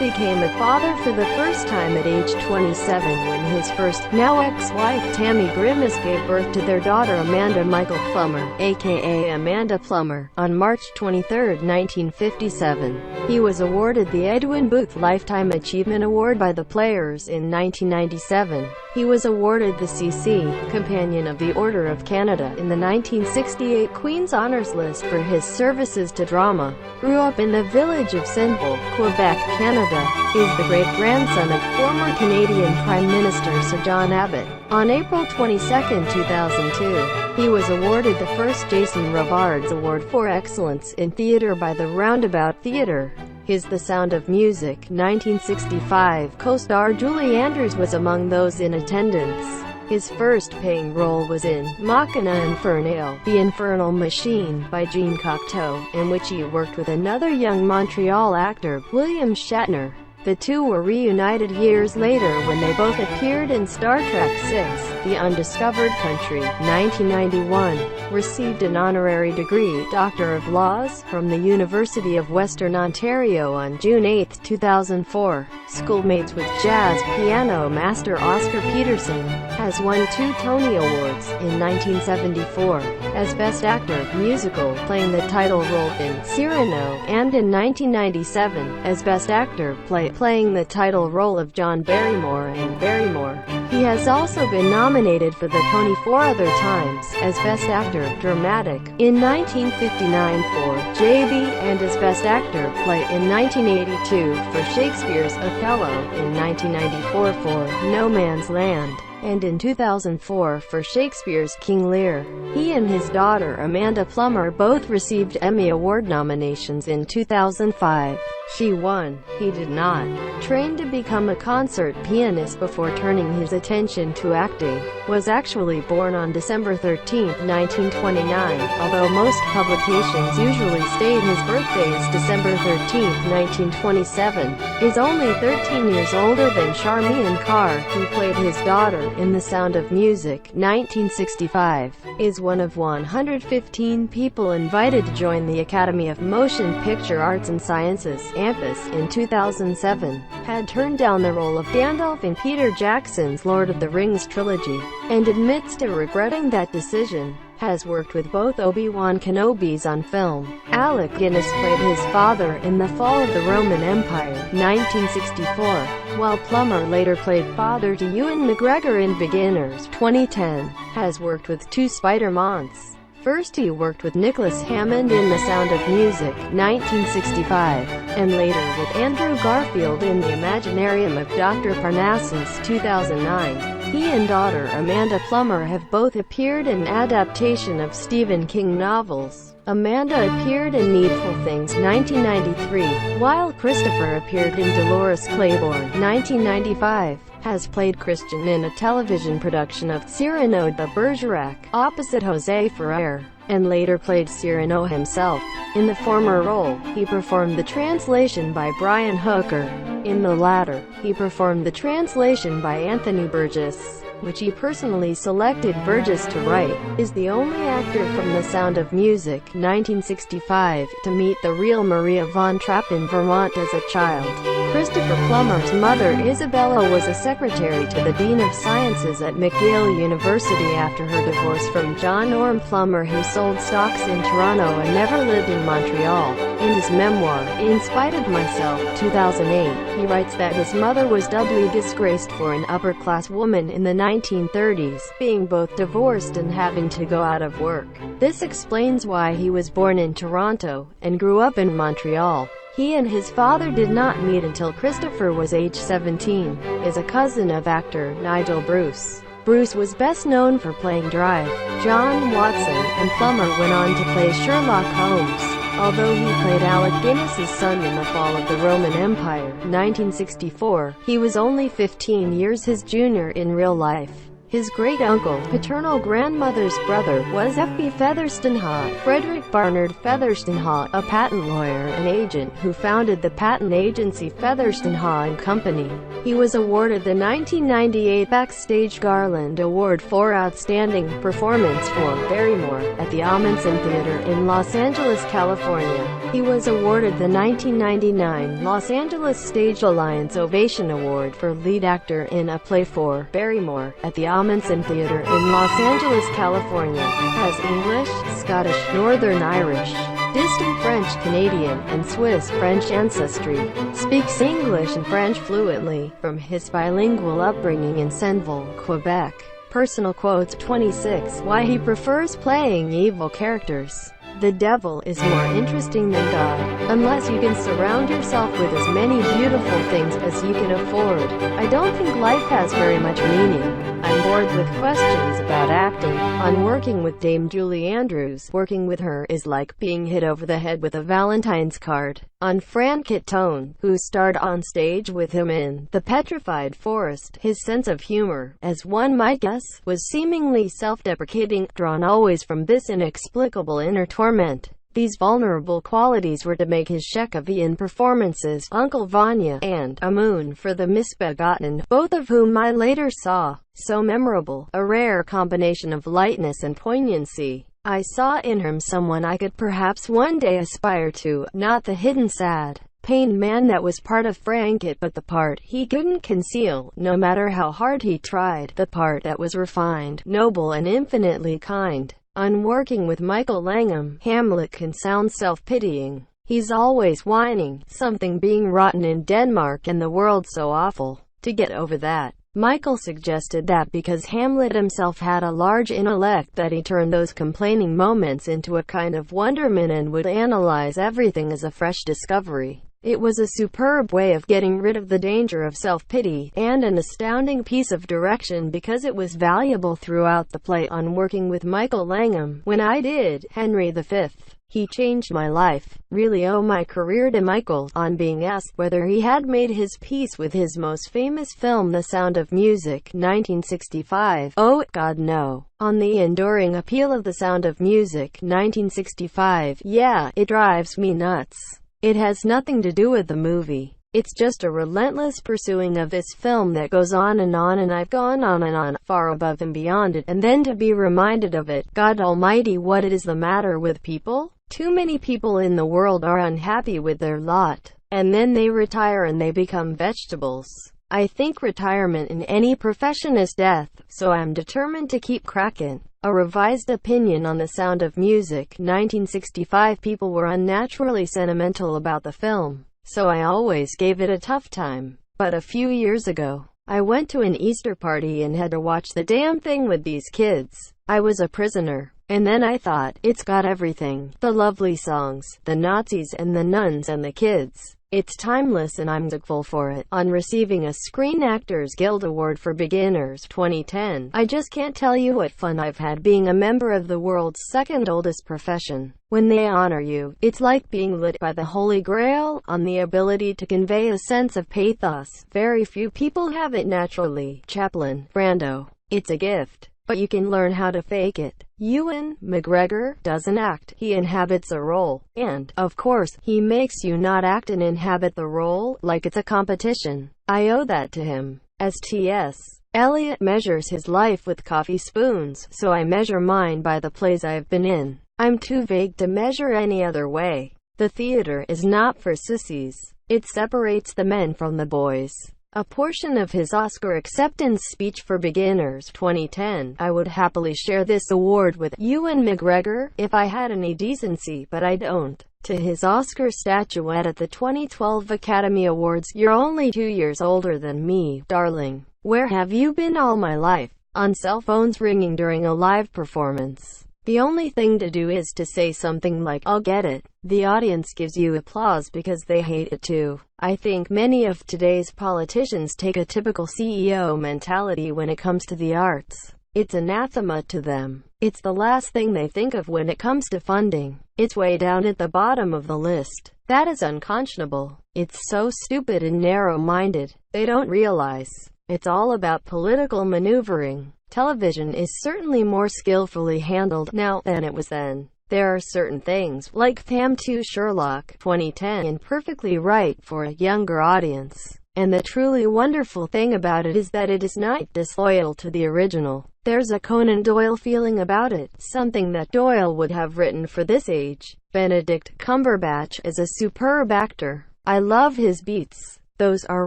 became a father for the first time at age 27 when his first, now ex-wife Tammy Grimesgave gave birth to their daughter Amanda Michael Plummer, aka Amanda Plummer, on March 23, 1957. He was awarded the Edwin Booth Lifetime Achievement Award by the Players in 1997. He was awarded the CC, Companion of the Order of Canada, in the 1968 Queen's Honours List for his services to drama. Grew up in the village of Senneville, Québec, Canada, is the great-grandson of former Canadian Prime Minister Sir John Abbott. On April 22, 2002, he was awarded the first Jason Robards Award for Excellence in Theatre by the Roundabout Theatre. His The Sound of Music 1965 co-star Julie Andrewswas was among those in attendance. His first paying role was in Machina Infernale, The Infernal Machine, by Jean Cocteau, in which he worked with another young Montreal actor, William Shatner. The two were reunited years later when they both appeared in Star Trek VI, The Undiscovered Country, 1991, received an honorary degree, Doctor of Laws, from the University of Western Ontario on June 8, 2004. Schoolmates with jazz piano master Oscar Peterson, has won 2 Tony Awards, in 1974, as Best Actor, Musical, playing the title role in Cyrano, and in 1997, as Best Actor, playing the title role of John Barrymore in Barrymore. He has also been nominated for the Tony 4 other times, as Best Actor, Dramatic, in 1959 for J.B., and as Best Actor, Play in 1982 for Shakespeare's Othello, in 1994 for No Man's Land, and in 2004 for Shakespeare's King Lear. He and his daughter Amanda Plummer both received Emmy Award nominations in 2005. She won, he did not. Trained to become a concert pianist before turning his attention to acting. Was actually born on December 13, 1929, although most publications usually state his birthday is December 13, 1927. Is only 13 years older than Charmian Carr, who played his daughter in The Sound of Music, 1965. Is one of 115 people invited to join the Academy of Motion Picture Arts and Sciences (AMPAS) in 2007. Had turned down the role of Gandalf in Peter Jackson's Lord of the Rings trilogy, and admits to regretting that decision. Has worked with both Obi-Wan Kenobis on film. Alec Guinness played his father in The Fall of the Roman Empire, 1964, while Plummer later played father to Ewan McGregor in Beginners, 2010. Has worked with 2 Spider-Mans. First he worked with Nicholas Hammond in The Sound of Music, 1965, and later with Andrew Garfield in The Imaginarium of Dr. Parnassus, 2009. He and daughter Amanda Plummer have both appeared in adaptation of Stephen King novels. Amanda appeared in Needful Things, 1993, while Christopher appeared in Dolores Claiborne, 1995. Has played Christian in a television production of Cyrano de Bergerac, opposite José Ferrer, and later played Cyrano himself. In the former role, he performed the translation by Brian Hooker. In the latter, he performed the translation by Anthony Burgess, which he personally selected Burgess to write. Is the only actor from The Sound of Music, 1965, to meet the real Maria von Trapp in Vermont as a child. Christopher Plummer's mother Isabella was a secretary to the Dean of Sciences at McGill University after her divorce from John Orm Plummer, who sold stocks in Toronto and never lived in Montreal. In his memoir, In Spite of Myself, 2008, he writes that his mother was doubly disgraced for an upper-class woman in the 1930s, being both divorced and having to go out of work. This explains why he was born in Toronto, and grew up in Montreal. He and his father did not meet until Christopher was age 17, is a cousin of actor Nigel Bruce. Bruce was best known for playing Drive, John Watson, and Plummer went on to play Sherlock Holmes. Although he played Alec Guinness's son in The Fall of the Roman Empire, 1964, he was only 15 years his junior in real life. His great-uncle, paternal grandmother's brother, was F.B. Featherstonhaugh, Frederick Barnard Featherstonhaugh, a patent lawyer and agent who founded the patent agency Featherstonhaugh and Company. He was awarded the 1998 Backstage Garland Award for Outstanding Performance for Barrymore at the Amundsen Theatre in Los Angeles, California. He was awarded the 1999 Los Angeles Stage Alliance Ovation Award for Lead Actor in a Play for Barrymore at the Amundsen Theatre in Los Angeles, California. Has English, Scottish, Northern Irish, distant French, Canadian, and Swiss French ancestry. Speaks English and French fluently, from his bilingual upbringing in Senneville, Quebec. Personal quotes 26. Why he prefers playing evil characters. The devil is more interesting than God, unless you can surround yourself with as many beautiful things as you can afford. I don't think life has very much meaning. I'm bored with questions about acting. On working with Dame Julie Andrews, working with her is like being hit over the head with a Valentine's card. On Jean Cocteau, who starred on stage with him in The Petrified Forest, his sense of humor, as one might guess, was seemingly self-deprecating, drawn always from this inexplicable inner torment. These vulnerable qualities were to make his Chekhov-ian performances, Uncle Vanya, and A Moon for the Misbegotten, both of whom I later saw, so memorable, a rare combination of lightness and poignancy. I saw in him someone I could perhaps one day aspire to, not the hidden sad, pained man that was part of Franket, but the part he couldn't conceal, no matter how hard he tried, the part that was refined, noble and infinitely kind. On working with Michael Langham, Hamlet can sound self-pitying. He's always whining, something being rotten in Denmark and the world so awful. To get over that, Michael suggested that because Hamlet himself had a large intellect that he turned those complaining moments into a kind of wonderment and would analyze everything as a fresh discovery. It was a superb way of getting rid of the danger of self-pity, and an astounding piece of direction because it was valuable throughout the play. On working with Michael Langham, when I did Henry V, he changed my life, really owe my career to Michael. On being asked whether he had made his peace with his most famous film The Sound of Music, 1965, oh, God no. On the enduring appeal of The Sound of Music, 1965, yeah, it drives me nuts. It has nothing to do with the movie. It's just a relentless pursuing of this film that goes on, and I've gone on, far above and beyond it, and then to be reminded of it. God almighty, what is the matter with people? Too many people in the world are unhappy with their lot, and then they retire and they become vegetables. I think retirement in any profession is death, so I'm determined to keep cracking. A revised opinion on The Sound of Music, 1965. People were unnaturally sentimental about the film, so I always gave it a tough time. But a few years ago, I went to an Easter party and had to watch the damn thing with these kids. I was a prisoner. And then I thought, it's got everything. The lovely songs, the Nazis and the nuns and the kids. It's timeless and I'm thankful for it. On receiving a Screen Actors Guild Award for Beginners 2010, I just can't tell you what fun I've had being a member of the world's second oldest profession. When they honor you, it's like being lit by the Holy Grail, on the ability to convey a sense of pathos. Very few people have it naturally. Chaplin, Brando. It's a gift, but you can learn how to fake it. Ewan McGregor doesn't act, he inhabits a role. And, of course, he makes you not act and inhabit the role, like it's a competition. I owe that to him. As T.S. Eliot measures his life with coffee spoons, so I measure mine by the plays I've been in. I'm too vague to measure any other way. The theater is not for sissies. It separates the men from the boys. A portion of his Oscar acceptance speech for Beginners 2010. I would happily share this award with Ewan McGregor, if I had any decency, but I don't. To his Oscar statuette at the 2012 Academy Awards, you're only 2 years older than me, darling. Where have you been all my life? On cell phones ringing during a live performance. The only thing to do is to say something like, I'll get it. The audience gives you applause because they hate it too. I think many of today's politicians take a typical CEO mentality when it comes to the arts. It's anathema to them. It's the last thing they think of when it comes to funding. It's way down at the bottom of the list. That is unconscionable. It's so stupid and narrow-minded. They don't realize it's all about political maneuvering. Television is certainly more skillfully handled now than it was then. There are certain things, like Fam 2 Sherlock, 2010, and perfectly right for a younger audience. And the truly wonderful thing about it is that it is not disloyal to the original. There's a Conan Doyle feeling about it, something that Doyle would have written for this age. Benedict Cumberbatch is a superb actor. I love his beats. Those are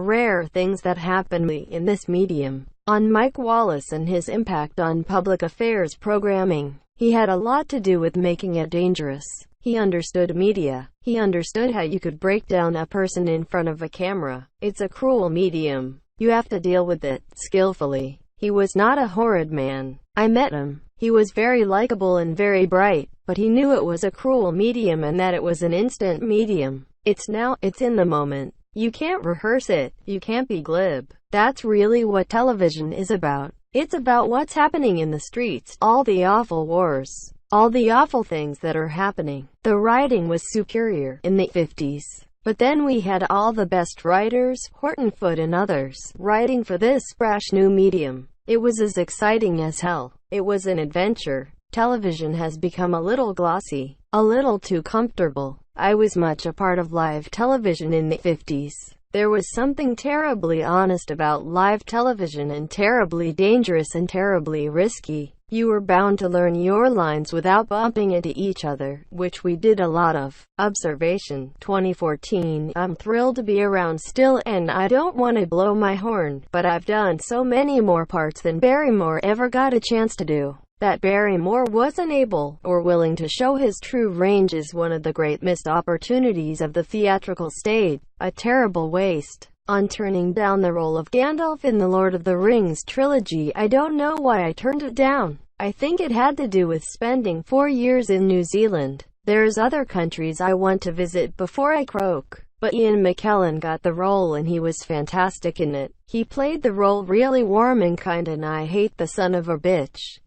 rare things that happen in this medium. On Mike Wallace and his impact on public affairs programming, he had a lot to do with making it dangerous. He understood media. He understood how you could break down a person in front of a camera. It's a cruel medium. You have to deal with it skillfully. He was not a horrid man. I met him. He was very likable and very bright, but he knew it was a cruel medium and that it was an instant medium. It's now, it's in the moment. You can't rehearse it. You can't be glib. That's really what television is about. It's about what's happening in the streets, all the awful wars, all the awful things that are happening. The writing was superior in the 50s. But then we had all the best writers, Hortonfoot and others, writing for this brash new medium. It was as exciting as hell. It was an adventure. Television has become a little glossy, a little too comfortable. I was much a part of live television in the 50s. There was something terribly honest about live television and terribly dangerous and terribly risky. You were bound to learn your lines without bumping into each other, which we did a lot of. Observation, 2014. I'm thrilled to be around still, and I don't want to blow my horn, but I've done so many more parts than Barrymore ever got a chance to do. That Barrymore wasn't able or willing to show his true range is one of the great missed opportunities of the theatrical stage. A terrible waste. On turning down the role of Gandalf in the Lord of the Rings trilogy, I don't know why I turned it down. I think it had to do with spending 4 years in New Zealand. There's other countries I want to visit before I croak. But Ian McKellen got the role and he was fantastic in it. He played the role really warm and kind, and I hate the son of a bitch.